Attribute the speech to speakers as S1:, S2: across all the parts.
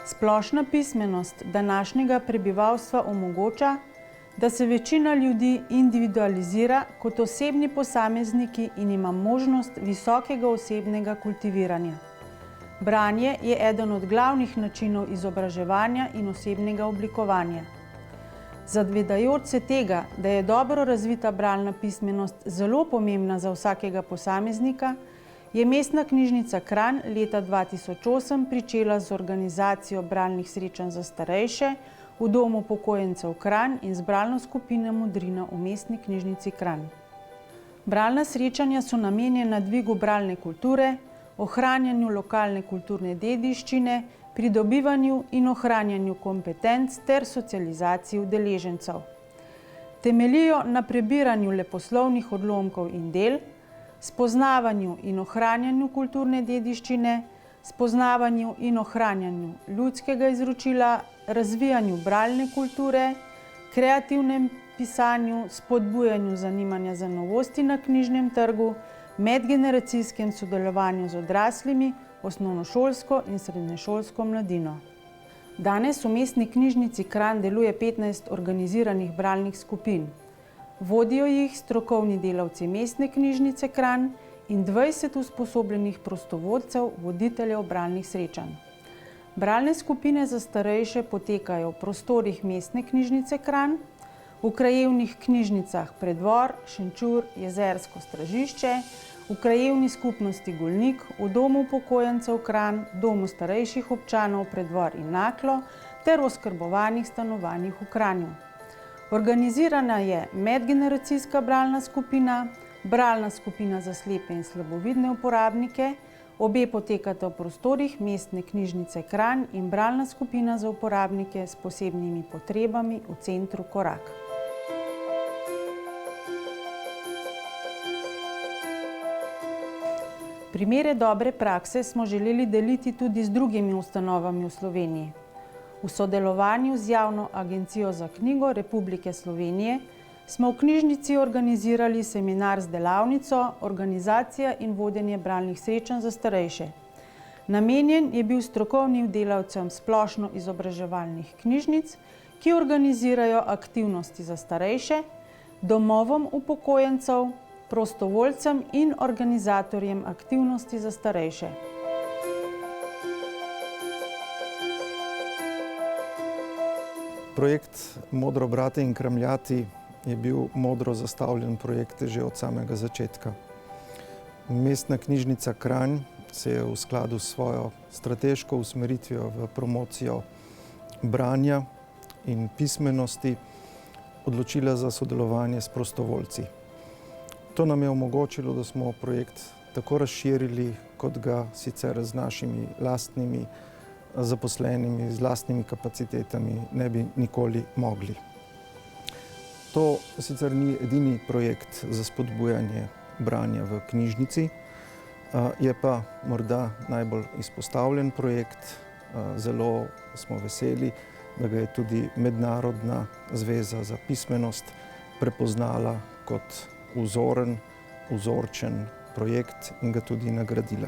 S1: Splošna pismenost današnjega prebivalstva omogoča, da se večina ljudi individualizira kot osebni posamezniki in ima možnost visokega osebnega kultiviranja. Branje je eden od glavnih načinov izobraževanja in osebnega oblikovanja. Zavedajoč se tega, da je dobro razvita bralna pismenost zelo pomembna za vsakega posameznika, je Mestna knjižnica Kranj leta 2008 pričela z organizacijo bralnih srečanj za starejše v Domu upokojencev Kranj in z bralno skupino Modrina v Mestni knjižnici Kranj. Bralna srečanja so namenjena dvigu bralne kulture, ohranjanju lokalne kulturne dediščine, pridobivanju in ohranjanju kompetenc ter socializaciji udeležencev. Temeljijo na prebiranju leposlovnih odlomkov in del, spoznavanju in ohranjanju kulturne dediščine, spoznavanju in ohranjanju ljudskega izročila, razvijanju bralne kulture, kreativnem pisanju, spodbujanju zanimanja za novosti na knjižnem trgu, medgeneracijskem sodelovanju z odraslimi, osnovnošolsko in srednješolsko mladino. Danes v Mestni knjižnici Kranj deluje 15 organiziranih bralnih skupin. Vodijo jih strokovni delavci Mestne knjižnice Kranj in 20 usposobljenih prostovoljcev, voditeljev bralnih srečanj. Bralne skupine za starejše potekajo v prostorih Mestne knjižnice Kranj, v krajevnih knjižnicah Preddvor, Šenčur, Jezersko, Stražišče, v krajevni skupnosti Golnik, v Domu upokojencev Kranj, Domu starejših občanov Preddvor in Naklo ter v oskrbovanih stanovanjih v Kranju. Organizirana je medgeneracijska bralna skupina, bralna skupina za slepe in slabovidne uporabnike, obe potekata v prostorih Mestne knjižnice Kranj in bralna skupina za uporabnike s posebnimi potrebami v centru Korak. Primere dobre prakse smo želeli deliti tudi z drugimi ustanovami v Sloveniji. V sodelovanju z Javno agencijo za knjigo Republike Slovenije smo v knjižnici organizirali seminar z delavnico Organizacija in vodenje bralnih srečanj za starejše. Namenjen je bil strokovnim delavcem splošno izobraževalnih knjižnic, ki organizirajo aktivnosti za starejše, domovom upokojencev, prostovoljcem in organizatorjem aktivnosti za starejše.
S2: Projekt Modro brati in kramljati je bil modro zastavljen projekt že od samega začetka. Mestna knjižnica Kranj se je v skladu s svojo strateško usmeritvijo v promocijo branja in pismenosti odločila za sodelovanje s prostovoljci. To nam je omogočilo, da smo projekt tako razširili, kot ga sicer z našimi lastnimi zaposlenimi, z lastnimi kapacitetami ne bi nikoli mogli. To sicer ni edini projekt za spodbujanje branja v knjižnici, je pa morda najbolj izpostavljen projekt. Zelo smo veseli, da ga je tudi Mednarodna zveza za pismenost prepoznala kot vzoren, vzorčen projekt in ga tudi nagradila.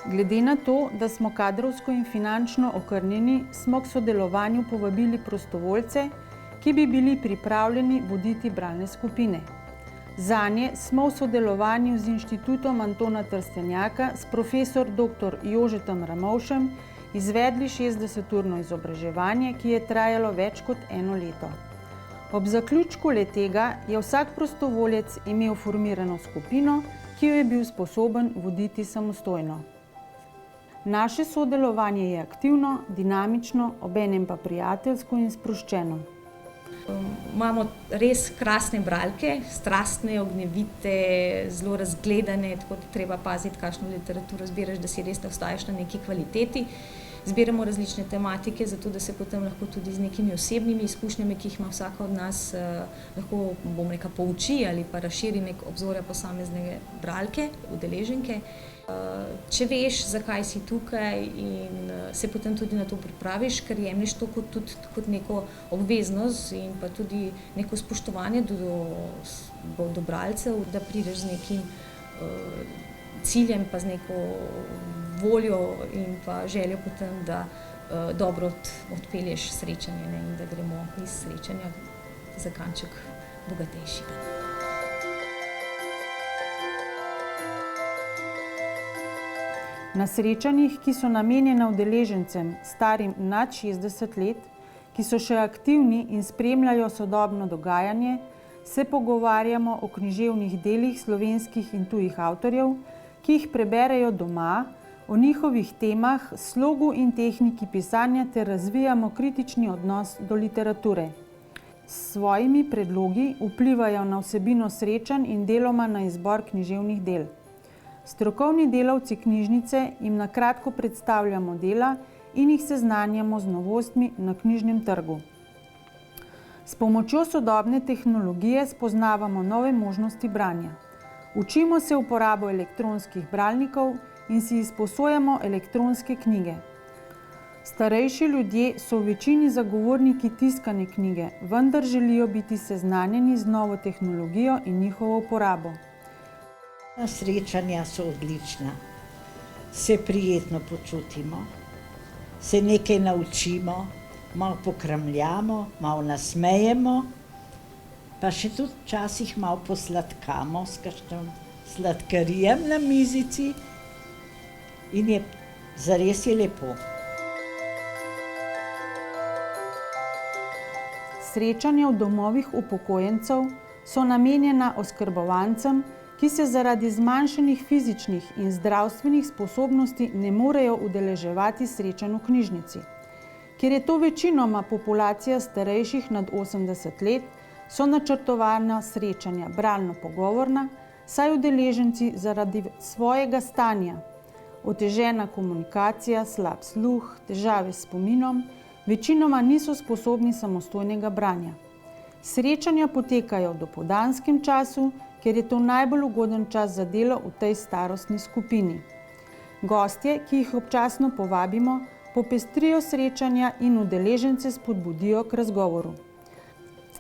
S1: Glede na to, da smo kadrovsko in finančno okrnjeni, smo k sodelovanju povabili prostovoljce, ki bi bili pripravljeni voditi bralne skupine. Zanje smo v sodelovanju z Inštitutom Antona Trstenjaka s profesor dr. Jožetom Ramovšem izvedli 60-urno izobraževanje, ki je trajalo več kot 1 leto. Ob zaključku le-tega je vsak prostovoljec imel formirano skupino, ki jo je bil sposoben voditi samostojno. Naše sodelovanje je aktivno, dinamično, obenem pa prijateljsko in sproščeno.
S3: Imamo res krasne bralke, strastne, ognjevite, zelo razgledane, tako da treba paziti, kakšno literaturo zbiraš, da si res ne ostajaš na neki kvaliteti. Zbiramo različne tematike, zato da se potem lahko tudi z nekimi osebnimi izkušnjami, ki jih ima vsaka od nas, lahko, bom rekla, pouči ali pa razširi nek obzorja posamezne bralke, udeleženke. Če veš, zakaj si tukaj in se potem tudi na to pripraviš, ker jemliš to kot neko obveznost in pa tudi neko spoštovanje do bralcev, da prideš z nekim ciljem, pa z neko voljo in pa željo potem, da dobro odpelješ srečanje, ne, in da gremo iz srečanja za kanček bogatejši.
S1: Na srečanjih, ki so namenjena udeležencem starim nad 60 let, ki so še aktivni in spremljajo sodobno dogajanje, se pogovarjamo o književnih delih slovenskih in tujih avtorjev, ki jih preberejo doma, o njihovih temah, slogu in tehniki pisanja ter razvijamo kritični odnos do literature. S svojimi predlogi vplivajo na vsebino srečanj in deloma na izbor književnih del. Strokovni delavci knjižnice jim na kratko predstavljamo dela in jih seznanjamo z novostmi na knjižnem trgu. S pomočjo sodobne tehnologije spoznavamo nove možnosti branja. Učimo se uporabo elektronskih bralnikov in si izposojamo elektronske knjige. Starejši ljudje so v večini zagovorniki tiskane knjige, vendar želijo biti seznanjeni z novo tehnologijo in njihovo uporabo.
S4: Srečanja so odlična, se prijetno počutimo, se nekaj naučimo, malo pokramljamo, malo nasmejemo, pa še tudi včasih malo posladkamo s kakšnim sladkarijem na mizici in je zares je lepo.
S1: Srečanja v domovih upokojencev so namenjena oskrbovancem, ki se zaradi zmanjšanih fizičnih in zdravstvenih sposobnosti ne morejo udeleževati srečanj v knjižnici. Ker je to večinoma populacija starejših nad 80 let, so načrtovana srečanja bralno-pogovorna, saj udeleženci zaradi svojega stanja, otežena komunikacija, slab sluh, težave s spominom, večinoma niso sposobni samostojnega branja. Srečanja potekajo v dopoldanskem času, ker je to najbolj ugoden čas za delo v tej starostni skupini. Gostje, ki jih občasno povabimo, popestrijo srečanja in udeležence spodbudijo k razgovoru.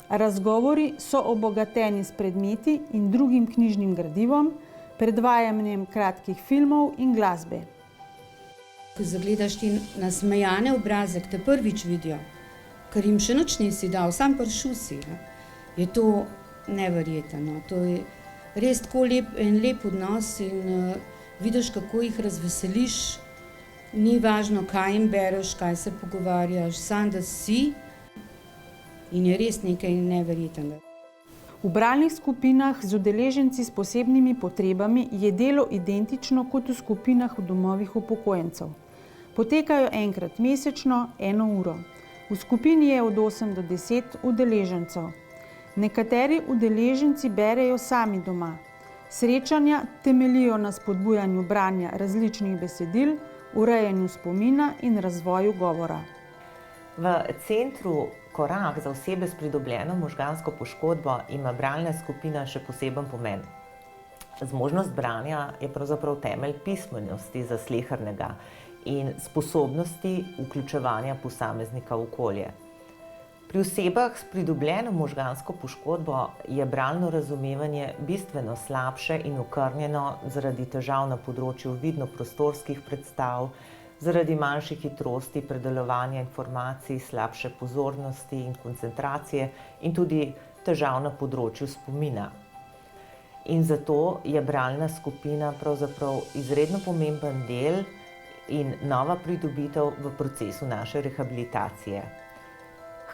S1: Razgovori so obogateni s predmeti in drugim knjižnim gradivom, predvajanjem kratkih filmov in glasbe.
S5: Ko zagledaš ti nasmejane obraze, ki te prvič vidijo, ker jim še nič nisi dal, sam prišel si, je to neverjetno. To je res tako lep odnos in vidiš, kako jih razveseliš. Ni važno, kaj jim bereš, kaj se pogovarjaš, sam da si in je res nekaj neverjetnega.
S1: V bralnih skupinah z udeleženci s posebnimi potrebami je delo identično kot v skupinah v domovih upokojencev. Potekajo enkrat mesečno, 1 uro. V skupini je od 8 do 10 udeležencev. Nekateri udeleženci berejo sami doma. Srečanja temeljijo na spodbujanju branja različnih besedil, urejanju spomina in razvoju govora.
S6: V centru Korak za osebe s pridobljeno možgansko poškodbo ima bralna skupina še poseben pomen. Zmožnost branja je pravzaprav temelj pismenosti za slehernega in sposobnosti vključevanja posameznika v okolje. Pri osebah s pridobljeno možgansko poškodbo je bralno razumevanje bistveno slabše in okrnjeno zaradi težav na področju vidno-prostorskih predstav, zaradi manjše hitrosti predelovanja informacij, slabše pozornosti in koncentracije in tudi težav na področju spomina. In zato je bralna skupina pravzaprav izredno pomemben del in nova pridobitev v procesu naše rehabilitacije.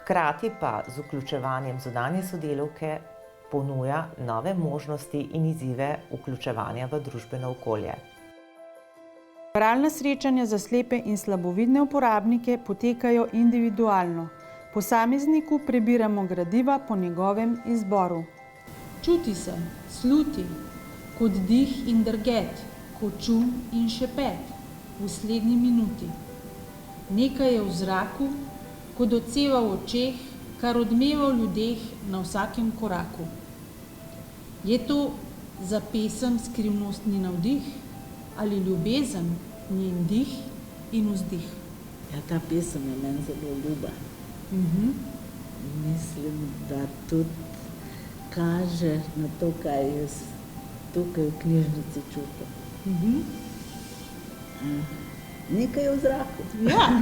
S6: Hkrati pa z vključevanjem zunanje sodelavke ponuja nove možnosti in izzive vključevanja v družbeno okolje.
S1: Bralna srečanja za slepe in slabovidne uporabnike potekajo individualno. Posamezniku prebiramo gradiva po njegovem izboru. Čuti se, sluti, kot dih in drget, kot šum in šepet v slednji minuti. Nekaj je v zraku, kot odseva v očeh, kar odmeva v ljudeh na vsakem koraku. Je to za pesem skrivnostni navdih ali ljubezen, njen dih in vzdih?
S7: Ja, ta pesem je meni zelo ljuba. Mislim, da tudi kaže na to, kaj jaz tukaj v knjižnici čutim. Nekaj je v zraku.
S1: Ja.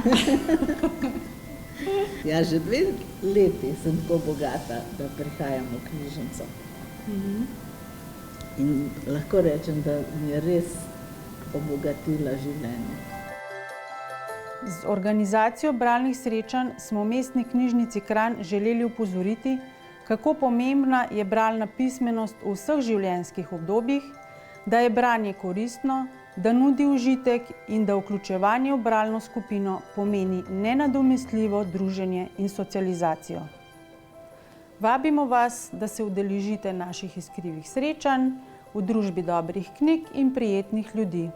S7: Ja, že 2 leti sem tako bogata, da prihajam v knjižnico. In lahko rečem, da mi je res obogatila življenje.
S1: Z organizacijo bralnih srečanj smo v Mestni knjižnici Kranj želeli opozoriti, kako pomembna je bralna pismenost v vseh življenjskih obdobjih, da je branje koristno, da nudi užitek in da vključevanje v bralno skupino pomeni nenadomestljivo druženje in socializacijo. Vabimo vas, da se udeležite naših iskrivih srečanj v družbi dobrih knjig in prijetnih ljudi.